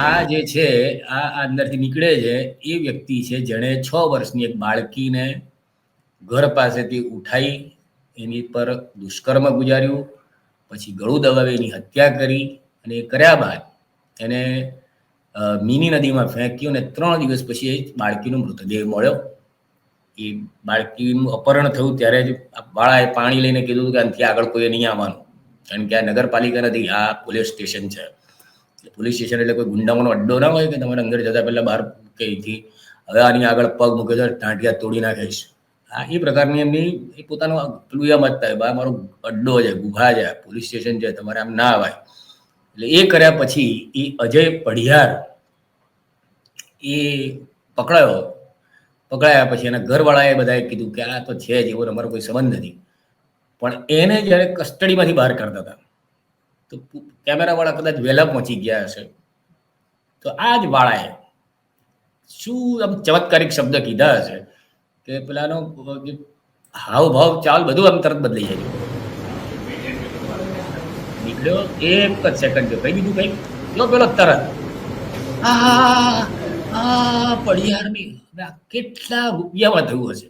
આ જે છે આ અંદરથી નીકળે છે એ વ્યક્તિ છે જેણે 6 વર્ષની એક બાળકીને ઘર પાસેથી ઉઠાઈ એની પર દુષ્કર્મ ગુજાર્યું, પછી ગળું દબાવી એની હત્યા કરી અને એ કર્યા બાદ એને મીની નદીમાં ફેંક્યું અને 3 દિવસ પછી એ બાળકીનો મૃતદેહ મળ્યો. એ બાળકીનું અપહરણ થયું ત્યારે જ બાળાએ પાણી લઈને કીધું કે આનાથી આગળ કોઈએ નહીં આવવાનું, કારણ કે આ નગરપાલિકા નથી, આ પોલીસ સ્ટેશન છે. પોલીસ સ્ટેશન એટલે કોઈ ગુંડાઓનો અડ્ડો ના હોય કે તમારે અંદર જતા પહેલાં બહાર કહીથી હવે આની આગળ પગ મૂકે તો ટાંટિયા તોડી નાખીશ. આ એ પ્રકારની એમની એ પોતાનો પેલું એમ જ થાય, બા મારો અડ્ડો છે, ગુફા છે, પોલીસ સ્ટેશન છે, તમારે આમ ના આવાય. એટલે એ કર્યા પછી એ અજય પઢિયાર એ પકડાયા પછી એના ઘરવાળાએ બધાએ કીધું કે આ તો છે જ, એવો અમારો કોઈ સંબંધ નથી. પણ એને જ્યારે કસ્ટડીમાંથી બહાર કાઢતા હતા તો કેમેરાવાળા કદાચ વહેલા પહોંચી ગયા હશે, તો આ જ વાળાએ શું આમ ચમત્કારિક શબ્દ કીધા હશે કે પેલાનો હાવભાવ ચાલ બધું આમ તરત બદલાઈ જાય. નીકળ્યો એક જ સેકન્ડ કઈ દીધું કઈ જો પેલો તરત પડિયારની કેટલા રૂપિયામાં થયું હશે.